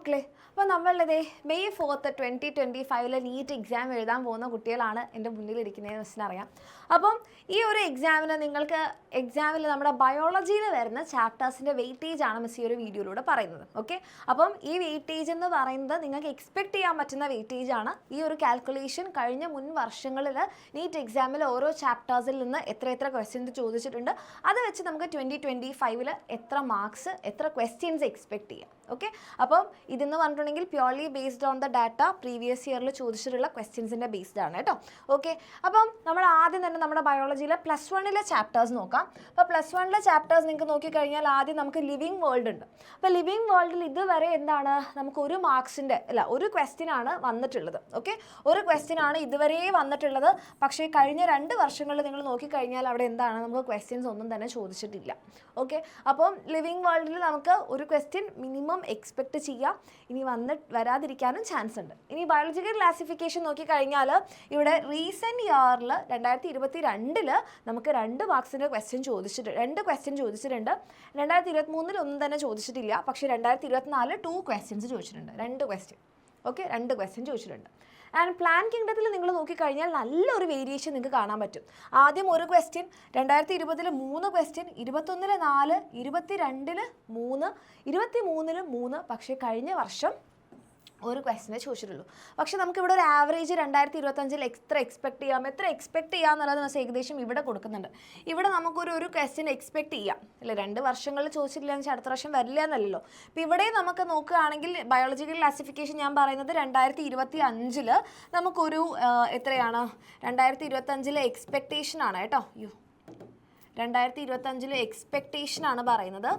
മക്കളെ, അപ്പോൾ നമ്മളുടെ മെയ് 4, 2025 നീറ്റ് എക്സാം എഴുതാൻ പോകുന്ന കുട്ടികളാണ് എൻ്റെ മുന്നിലിരിക്കുന്നതെന്ന് വെച്ചിട്ടറിയാം. അപ്പം ഈ ഒരു എക്സാമിന് നിങ്ങൾക്ക് എക്സാമിൽ നമ്മുടെ ബയോളജിയിൽ വരുന്ന ചാപ്റ്റേഴ്സിൻ്റെ വെയിറ്റേജ് ആണ് മിസ് ഈ ഒരു വീഡിയോയിലൂടെ പറയുന്നത്. ഓക്കെ, അപ്പം ഈ വെയിറ്റേജ് എന്ന് പറയുന്നത് നിങ്ങൾക്ക് എക്സ്പെക്ട് ചെയ്യാൻ പറ്റുന്ന വെയിറ്റേജ് ആണ്. ഈ ഒരു കാൽക്കുലേഷൻ കഴിഞ്ഞ മുൻ വർഷങ്ങളിൽ നീറ്റ് എക്സാമിൽ ഓരോ ചാപ്റ്റേഴ്സിൽ നിന്ന് എത്ര ക്വസ്റ്റ്യൻസ് ചോദിച്ചിട്ടുണ്ട്, അത് വെച്ച് നമുക്ക് 2025 എത്ര മാർക്സ്, എത്ര ക്വസ്റ്റ്യൻസ് എക്സ്പെക്ട് ചെയ്യാം. ഓക്കെ, അപ്പം ഇതെന്ന് പറഞ്ഞിട്ടുണ്ടെങ്കിൽ purely based on the data previous ഇയറിൽ ചോദിച്ചിട്ടുള്ള ക്വസ്റ്റ്യൻസിൻ്റെ ബേസ്ഡ് ആണ് കേട്ടോ. ഓക്കെ, അപ്പം നമ്മൾ ആദ്യം തന്നെ നമ്മുടെ ബയോളജിയിലെ +1 ചാപ്റ്റേഴ്സ് നോക്കാം. അപ്പോൾ +1 ചാപ്റ്റേഴ്സ് നിങ്ങൾക്ക് നോക്കിക്കഴിഞ്ഞാൽ ആദ്യം നമുക്ക് ലിവിങ് വേൾഡ് ഉണ്ട്. അപ്പോൾ ലിവിങ് വേൾഡിൽ ഇതുവരെ എന്താണ്, നമുക്ക് ഒരു മാർക്സിൻ്റെ ഒരു ക്വസ്റ്റ്യൻ ആണ് വന്നിട്ടുള്ളത്. ഓക്കെ, ഒരു ക്വസ്റ്റ്യൻ ആണ് ഇതുവരെ വന്നിട്ടുള്ളത്. പക്ഷേ കഴിഞ്ഞ 2 വർഷങ്ങളിൽ നിങ്ങൾ നോക്കിക്കഴിഞ്ഞാൽ അവിടെ എന്താണ്, നമുക്ക് ക്വസ്റ്റ്യൻസ് ഒന്നും തന്നെ ചോദിച്ചിട്ടില്ല. ഓക്കെ, അപ്പം ലിവിങ് വേൾഡിൽ നമുക്ക് ഒരു ക്വസ്റ്റ്യൻ മിനിമം എക്സ്പെക്ട് ചെയ്യാം, ഇനി വരാതിരിക്കാനും ചാൻസ് ഉണ്ട്. ഇനി ബയോളജിക്കൽ ക്ലാസിഫിക്കേഷൻ നോക്കിക്കഴിഞ്ഞാൽ ഇവിടെ റീസെൻറ്റ് ഇയറിൽ 2022 നമുക്ക് 2 മാർക്സിൻ്റെ ക്വസ്റ്റ്യൻ ചോദിച്ചിട്ടുണ്ട്, 2 ക്വസ്റ്റ്യൻ ചോദിച്ചിട്ടുണ്ട്. 2023 ഒന്നും തന്നെ ചോദിച്ചിട്ടില്ല. പക്ഷേ 2024 2 ക്വസ്റ്റ്യൻസ് ചോദിച്ചിട്ടുണ്ട്, 2 ക്വസ്റ്റ്യൻ. ഓക്കെ, 2 ക്വസ്റ്റ്യൻ ചോദിച്ചിട്ടുണ്ട്. ആൻഡ് പ്ലാൻ കിങ്ഡത്തിൽ നിങ്ങൾ നോക്കിക്കഴിഞ്ഞാൽ നല്ലൊരു വേരിയേഷൻ നിങ്ങൾക്ക് കാണാൻ പറ്റും. ആദ്യം ഒരു ക്വസ്റ്റ്യൻ, 2020 3 ക്വസ്റ്റ്യൻ, 2021 4, 2022 3, 2023 3. പക്ഷേ കഴിഞ്ഞ വർഷം ഒരു ക്വസ്റ്റ്യനെ ചോദിച്ചിട്ടുള്ളൂ. പക്ഷേ നമുക്കിവിടെ ഒരു ആവറേജ് 2025 എത്ര എക്സ്പെക്ട് ചെയ്യാമെന്നുള്ളത് നമുക്ക് ഏകദേശം ഇവിടെ കൊടുക്കുന്നുണ്ട്. ഇവിടെ നമുക്കൊരു ക്വസ്റ്റ്യൻ എക്സ്പെക്ട് ചെയ്യാം അല്ലേ, 2 വർഷങ്ങളിൽ ചോദിച്ചിട്ടില്ല എന്ന് വെച്ചാൽ അടുത്ത വർഷം വരില്ല എന്നല്ലല്ലോ. അപ്പോൾ ഇവിടെ നമുക്ക് നോക്കുകയാണെങ്കിൽ ബയോളജിക്കൽ ക്ലാസിഫിക്കേഷൻ ഞാൻ പറയുന്നത് 2025 നമുക്കൊരു എത്രയാണ്, 2025 എക്സ്പെക്റ്റേഷനാണ് കേട്ടോ. 2025 എക്സ്പെക്റ്റേഷനാണ് പറയുന്നത്.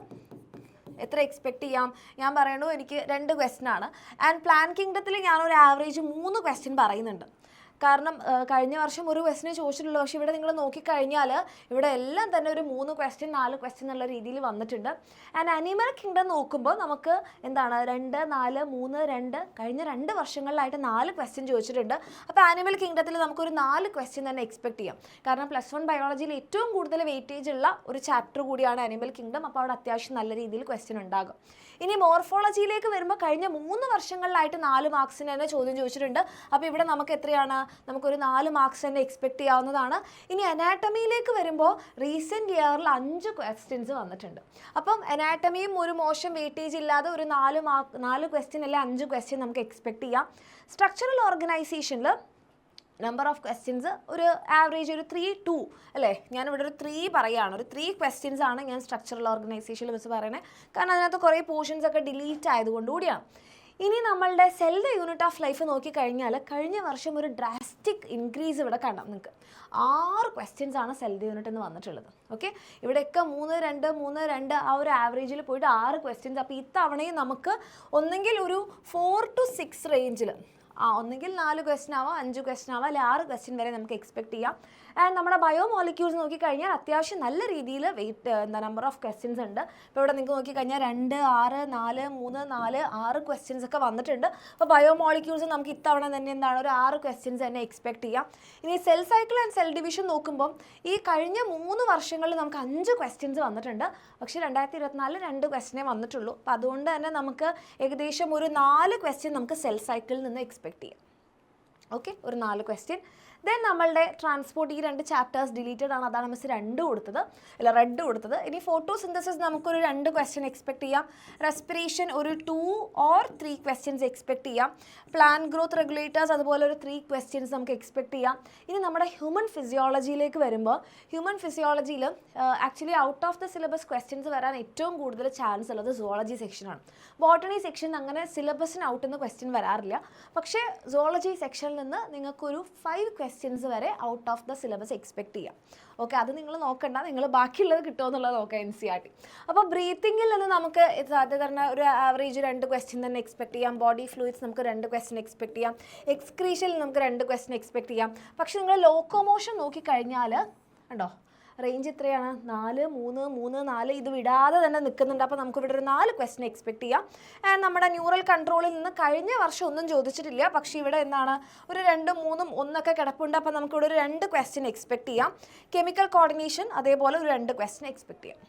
എത്ര എക്സ്പെക്ട് ചെയ്യാം ഞാൻ പറയണു, എനിക്ക് 2 ക്വസ്റ്റ്യൻ ആണ്. ആൻഡ് പ്ലാൻ കിങ്ഡത്തിൽ ഞാനൊരു ആവറേജ് 3 ക്വസ്റ്റ്യൻ പറയുന്നുണ്ട്. കാരണം കഴിഞ്ഞ വർഷം ഒരു ക്വസ്റ്റ്യനെ ചോദിച്ചിട്ടുള്ളൂ. പക്ഷേ ഇവിടെ നിങ്ങൾ നോക്കിക്കഴിഞ്ഞാൽ ഇവിടെ എല്ലാം തന്നെ ഒരു 3 ക്വസ്റ്റ്യൻ 4 ക്വസ്റ്റ്യൻ എന്നുള്ള രീതിയിൽ വന്നിട്ടുണ്ട്. ആൻഡ് അനിമൽ കിങ്ഡം നോക്കുമ്പോൾ നമുക്ക് എന്താണ് 2, 4, 3, 2 കഴിഞ്ഞ 2 വർഷങ്ങളിലായിട്ട് 4 ക്വസ്റ്റ്യൻ ചോദിച്ചിട്ടുണ്ട്. അപ്പോൾ ആനിമൽ കിങ്ഡത്തിൽ നമുക്കൊരു 4 ക്വസ്റ്റ്യൻ തന്നെ എക്സ്പെക്ട് ചെയ്യാം. കാരണം +1 ബയോളജിയിൽ ഏറ്റവും കൂടുതൽ വെയിറ്റേജ് ഉള്ള ഒരു ചാപ്റ്റർ കൂടിയാണ് അനിമൽ കിങ്ഡം. അപ്പോൾ അവിടെ അത്യാവശ്യം നല്ല രീതിയിൽ ക്വസ്റ്റ്യൻ ഉണ്ടാകും. ഇനി മോർഫോളജിയിലേക്ക് വരുമ്പോൾ കഴിഞ്ഞ 3 വർഷങ്ങളിലായിട്ട് 4 മാർക്സിന് തന്നെ ചോദ്യം ചോദിച്ചിട്ടുണ്ട്. അപ്പോൾ ഇവിടെ നമുക്ക് എത്രയാണ്, നമുക്കൊരു 4 മാർക്സ് തന്നെ എക്സ്പെക്ട് ചെയ്യാവുന്നതാണ്. ഇനി അനാറ്റമിയിലേക്ക് വരുമ്പോൾ റീസെൻറ്റ് ഇയറിൽ 5 ക്വസ്റ്റ്യൻസ് വന്നിട്ടുണ്ട്. അപ്പം അനാറ്റമിയും ഒരു മോശം വെയിറ്റേജ് ഇല്ലാതെ ഒരു 4 ക്വസ്റ്റ്യൻ അല്ലെ 5 ക്വസ്റ്റ്യൻ നമുക്ക് എക്സ്പെക്ട് ചെയ്യാം. സ്ട്രക്ചറൽ ഓർഗനൈസേഷനിൽ നമ്പർ ഓഫ് ക്വസ്റ്റ്യൻസ് ഒരു ആവറേജ് ഒരു 3, 2 അല്ലേ, ഞാനിവിടെ ഒരു 3 പറയുകയാണ്. ഒരു 3 ക്വസ്റ്റ്യൻസ് ആണ് ഞാൻ സ്ട്രക്ചറൽ ഓർഗനൈസേഷനിൽ വെച്ച് പറയണത്. കാരണം അതിനകത്ത് കുറേ പോർഷൻസ് ഒക്കെ ഡിലീറ്റ് ആയതുകൊണ്ട് കൂടിയാണ്. ഇനി നമ്മളുടെ cell the unit of life നോക്കിക്കഴിഞ്ഞാൽ കഴിഞ്ഞ വർഷം ഒരു ഡ്രാസ്റ്റിക് ഇൻക്രീസ് ഇവിടെ കാണാം. നിങ്ങൾക്ക് 6 ക്വസ്റ്റ്യൻസ് ആണ് സെൽ ദ യൂണിറ്റ് എന്ന് വന്നിട്ടുള്ളത്. ഓക്കെ, ഇവിടെയൊക്കെ 3, 2, 3, 2 ആ ഒരു ആവറേജിൽ പോയിട്ട് 6 ക്വസ്റ്റ്യൻസ്. അപ്പോൾ ഇത്തവണയും നമുക്ക് ഒന്നെങ്കിൽ ഒരു 4 to 6 റേഞ്ചിൽ ഒന്നെങ്കിൽ 4 ക്വസ്റ്റ്യൻ ആവാം, 5 ക്വസ്റ്റ്യൻ ആവാം, അല്ലെങ്കിൽ 6 ക്വസ്റ്റ്യൻ വരെ നമുക്ക് എക്സ്പെക്ട് ചെയ്യാം. ആൻഡ് നമ്മുടെ ബയോമോളിക്യൂൾസ് നോക്കിക്കഴിഞ്ഞാൽ അത്യാവശ്യം നല്ല രീതിയിൽ നമ്പർ ഓഫ് ക്വസ്റ്റ്യൻസ് ഉണ്ട്. ഇപ്പോൾ ഇവിടെ നിങ്ങൾക്ക് നോക്കിക്കഴിഞ്ഞാൽ 2, 6, 4, 3, 4, 6 ക്വസ്റ്റ്യൻസ് ഒക്കെ വന്നിട്ടുണ്ട്. അപ്പോൾ ബയോമോളിക്യൂൾസ് നമുക്ക് ഇത്തവണ തന്നെ എന്താണ് ഒരു 6 ക്വസ്റ്റ്യൻസ് തന്നെ എക്സ്പെക്ട് ചെയ്യാം. ഇനി cell cycle and cell division നോക്കുമ്പം ഈ കഴിഞ്ഞ 3 വർഷങ്ങളിൽ നമുക്ക് 5 ക്വസ്റ്റ്യൻസ് വന്നിട്ടുണ്ട്. പക്ഷേ 2024 2 ക്വസ്റ്റ്യനേ വന്നിട്ടുള്ളൂ. അപ്പോൾ അതുകൊണ്ട് തന്നെ നമുക്ക് ഏകദേശം ഒരു 4 ക്വസ്റ്റ്യൻ നമുക്ക് സെൽ സൈക്കിളിൽ നിന്ന് എക്സ്പെക്ട് ചെയ്യാം. ഓക്കെ, ഒരു 4 ക്വസ്റ്റ്യൻ. ദെൻ നമ്മളുടെ ട്രാൻസ്പോർട്ട് ഈ 2 ചാപ്റ്റേഴ്സ് ഡിലീറ്റഡ് ആണ്, അതാണ് മിസ് 2 കൊടുത്തത്, അല്ല റെഡ് കൊടുത്തത്. ഇനി ഫോട്ടോസിന്തസിസ് നമുക്കൊരു 2 ക്വസ്റ്റ്യൻ എക്സ്പെക്ട് ചെയ്യാം. റെസ്പിറേഷൻ ഒരു 2 or 3 ക്വസ്റ്റ്യൻസ് എക്സ്പെക്ട് ചെയ്യാം. പ്ലാന്റ് ഗ്രോത്ത് റെഗുലേറ്റേഴ്സ് അതുപോലെ ഒരു 3 ക്വസ്റ്റ്യൻസ് നമുക്ക് എക്സ്പെക്ട് ചെയ്യാം. ഇനി നമ്മുടെ ഹ്യൂമൻ ഫിസിയോളജിയിലേക്ക് വരുമ്പോൾ ഹ്യൂമൻ ഫിസിയോളജിയിൽ actually out of the syllabus questions വരാൻ ഏറ്റവും കൂടുതൽ ചാൻസ് ഉള്ളത് സുവോളജി സെക്ഷനാണ്. ബോട്ടണി സെക്ഷൻ അങ്ങനെ സിലബസിന് ഔട്ട് നിന്ന് ക്വസ്റ്റ്യൻ വരാറില്ല. പക്ഷേ സുവോളജി സെക്ഷനിൽ നിന്ന് നിങ്ങൾക്കൊരു 5 ക്വസ്റ്റ്യൻസ് വരെ out of the syllabus expect ചെയ്യാം. ഓക്കെ, അത് നിങ്ങൾ നോക്കണ്ട, നിങ്ങൾ ബാക്കിയുള്ളത് കിട്ടുമോ എന്നുള്ളത് നോക്കാം NCERT. അപ്പോൾ ബ്രീത്തിങ്ങിൽ നിന്ന് നമുക്ക് സാധാരണ ഒരു ആവറേജ് 2 ക്വസ്റ്റ്യൻ തന്നെ എക്സ്പെക്ട് ചെയ്യാം. ബോഡി ഫ്ലൂയിഡ്സ് നമുക്ക് 2 ക്വസ്റ്റ്യൻ എക്സ്പെക്ട് ചെയ്യാം. എക്സ്ക്രീഷനിൽ നമുക്ക് 2 ക്വസ്റ്റ്യൻ എക്സ്പെക്ട് ചെയ്യാം. പക്ഷേ നിങ്ങൾ ലോക്കോമോഷൻ നോക്കിക്കഴിഞ്ഞാൽ കണ്ടോ റേഞ്ച് എത്രയാണ്, 4, 3, 3, 4 ഇത് വിടാതെ തന്നെ നിൽക്കുന്നുണ്ട്. അപ്പോൾ നമുക്കിവിടെ ഒരു 4 ക്വസ്റ്റ്യൻ എക്സ്പെക്ട് ചെയ്യാം. ആൻഡ് നമ്മുടെ ന്യൂറൽ കൺട്രോളിൽ നിന്ന് കഴിഞ്ഞ വർഷം ഒന്നും ചോദിച്ചിട്ടില്ല. പക്ഷേ ഇവിടെ എന്താണ് ഒരു 2, 3, 1 കിടപ്പുണ്ട്. അപ്പോൾ നമുക്കിവിടെ ഒരു 2 ക്വസ്റ്റ്യൻ എക്സ്പെക്ട് ചെയ്യാം. കെമിക്കൽ കോർഡിനേഷൻ അതേപോലെ ഒരു 2 ക്വസ്റ്റ്യൻ എക്സ്പെക്ട് ചെയ്യാം.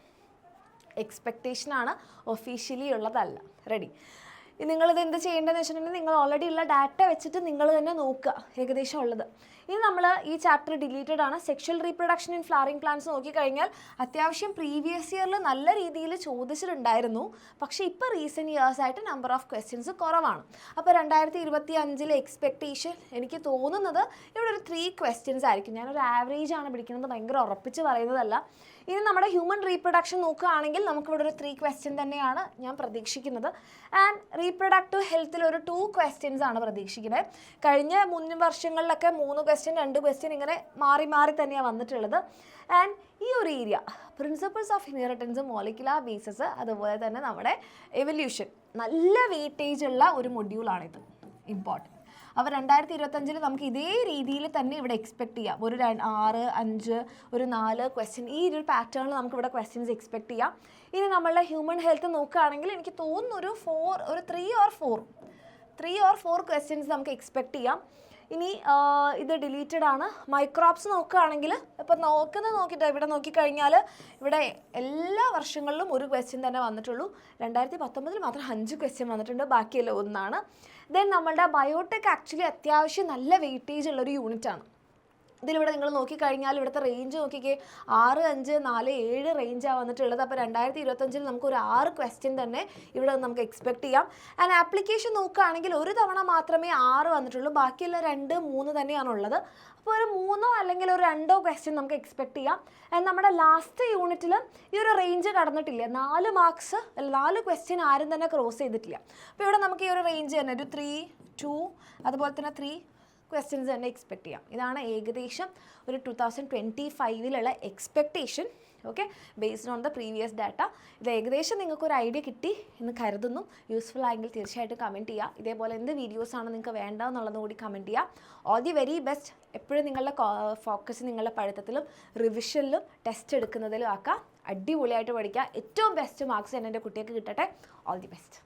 എക്സ്പെക്റ്റേഷനാണ്, ഒഫീഷ്യലി ഉള്ളതല്ല. റെഡി. നിങ്ങളിത് എന്ത് ചെയ്യേണ്ടതെന്ന് വെച്ചിട്ടുണ്ടെങ്കിൽ നിങ്ങൾ ഓൾറെഡി ഉള്ള ഡാറ്റ വെച്ചിട്ട് നിങ്ങൾ തന്നെ നോക്കുക ഏകദേശം ഉള്ളത്. ഇനി നമ്മൾ ഈ ചാപ്റ്റർ ഡിലീറ്റഡ് ആണ്. Sexual reproduction in flowering plants നോക്കിക്കഴിഞ്ഞാൽ അത്യാവശ്യം പ്രീവിയസ് ഇയറിൽ നല്ല രീതിയിൽ ചോദിച്ചിട്ടുണ്ടായിരുന്നു. പക്ഷേ ഇപ്പോൾ റീസെൻറ്റ് ഇയേഴ്സായിട്ട് നമ്പർ ഓഫ് ക്വസ്റ്റ്യൻസ് കുറവാണ്. അപ്പോൾ 2025 എക്സ്പെക്റ്റേഷൻ എനിക്ക് തോന്നുന്നത് ഇവിടെ ഒരു 3 ക്വസ്റ്റ്യൻസ് ആയിരിക്കും. ഞാനൊരു ആവറേജ് ആണ് പിടിക്കുന്നത്, ഭയങ്കര ഉറപ്പിച്ച് പറയുന്നതല്ല. ഇനി നമ്മുടെ ഹ്യൂമൻ റീപ്രൊഡക്ഷൻ നോക്കുകയാണെങ്കിൽ നമുക്കിവിടെ ഒരു 3 ക്വസ്റ്റ്യൻ തന്നെയാണ് ഞാൻ പ്രതീക്ഷിക്കുന്നത്. ആൻഡ് റീപ്രൊഡക്റ്റീവ് ഹെൽത്തിൽ ഒരു 2 ക്വസ്റ്റ്യൻസ് ആണ് പ്രതീക്ഷിക്കുന്നത്. കഴിഞ്ഞ മുൻ വർഷങ്ങളിലൊക്കെ 3 ക്വസ്റ്റ്യൻ 2 ക്വസ്റ്റ്യൻ ഇങ്ങനെ മാറി മാറി തന്നെയാണ് വന്നിട്ടുള്ളത്. ആൻഡ് ഈ ഒരു area principles of inheritance, molecular bases, അതുപോലെ തന്നെ നമ്മുടെ എവല്യൂഷൻ, നല്ല വെയിറ്റേജ് ഉള്ള ഒരു മൊഡ്യൂളാണിത്, ഇമ്പോർട്ടൻറ്റ്. അപ്പോൾ 2025 നമുക്ക് ഇതേ രീതിയിൽ തന്നെ ഇവിടെ എക്സ്പെക്ട് ചെയ്യാം. ഒരു 6, 5, ഒരു 4 ക്വസ്റ്റ്യൻ, ഈ ഒരു പാറ്റേണിൽ നമുക്ക് ഇവിടെ ക്വസ്റ്റ്യൻസ് എക്സ്പെക്ട് ചെയ്യാം. ഇനി നമ്മളുടെ ഹ്യൂമൻ ഹെൽത്ത് നോക്കുകയാണെങ്കിൽ എനിക്ക് തോന്നുന്നു ഒരു 3 or 4 ക്വസ്റ്റ്യൻസ് നമുക്ക് എക്സ്പെക്ട് ചെയ്യാം. ഇനി ഇത് ഡിലീറ്റഡ് ആണ്. മൈക്രോബ്സ് നോക്കുകയാണെങ്കിൽ ഇപ്പോൾ നോക്കിയിട്ട് ഇവിടെ നോക്കിക്കഴിഞ്ഞാൽ ഇവിടെ എല്ലാ വർഷങ്ങളിലും ഒരു ക്വസ്റ്റ്യൻ തന്നെ വന്നിട്ടുള്ളൂ. 2019 മാത്രം 5 ക്വസ്റ്റ്യൻ വന്നിട്ടുണ്ട്, ബാക്കിയെല്ലാം 1 ആണ്. ദെൻ നമ്മളുടെ ബയോടെക് ആക്ച്വലി അത്യാവശ്യം നല്ല വെയിറ്റേജ് ഉള്ളൊരു യൂണിറ്റാണ്. ഇതിലിവിടെ നിങ്ങൾ നോക്കിക്കഴിഞ്ഞാൽ ഇവിടുത്തെ റേഞ്ച് നോക്കിക്കേ, 6, 5, 4, 7 റേഞ്ചാണ് വന്നിട്ടുള്ളത്. അപ്പോൾ 2025 നമുക്കൊരു 6 ക്വസ്റ്റ്യൻ തന്നെ ഇവിടെ നമുക്ക് എക്സ്പെക്ട് ചെയ്യാം. ആൻഡ് ആപ്ലിക്കേഷൻ നോക്കുകയാണെങ്കിൽ ഒരു തവണ മാത്രമേ 6 വന്നിട്ടുള്ളൂ, ബാക്കിയുള്ള 2, 3 തന്നെയാണുള്ളത്. അപ്പോൾ ഒരു 3 അല്ലെങ്കിൽ ഒരു 2 ക്വസ്റ്റ്യൻ നമുക്ക് എക്സ്പെക്ട് ചെയ്യാം. ആൻഡ് നമ്മുടെ ലാസ്റ്റ് യൂണിറ്റിൽ ഈ ഒരു റേഞ്ച് കടന്നിട്ടില്ല, 4 മാർക്സ് 4 ക്വസ്റ്റ്യൻ ആരും തന്നെ ക്രോസ് ചെയ്തിട്ടില്ല. അപ്പോൾ ഇവിടെ നമുക്ക് ഈ ഒരു റേഞ്ച് തന്നെ ഒരു 3, 2, അതുപോലെ തന്നെ 3 ക്വസ്റ്റ്യൻസ് തന്നെ എക്സ്പെക്ട് ചെയ്യാം. ഇതാണ് ഏകദേശം ഒരു 2025 expectation. Okay, based on the previous data. ഇത് ഏകദേശം നിങ്ങൾക്കൊരു ഐഡിയ കിട്ടി എന്ന് കരുതുന്നു. യൂസ്ഫുൾ ആയെങ്കിൽ തീർച്ചയായിട്ടും കമൻറ്റ് ചെയ്യുക. ഇതേപോലെ എന്ത് വീഡിയോസാണ് നിങ്ങൾക്ക് വേണ്ടതെന്നുള്ളത് കൂടി കമൻറ്റ് ചെയ്യുക. All the very best. എപ്പോഴും നിങ്ങളുടെ ഫോക്കസ് നിങ്ങളുടെ പഠിത്തത്തിലും റിവിഷനിലും ടെസ്റ്റ് എടുക്കുന്നതിലും ആക്കുക. അടിപൊളിയായിട്ട് പഠിക്കുക. ഏറ്റവും ബെസ്റ്റ് മാർക്സ് തന്നെ എൻ്റെ കുട്ടികൾക്ക് കിട്ടട്ടെ. All the best.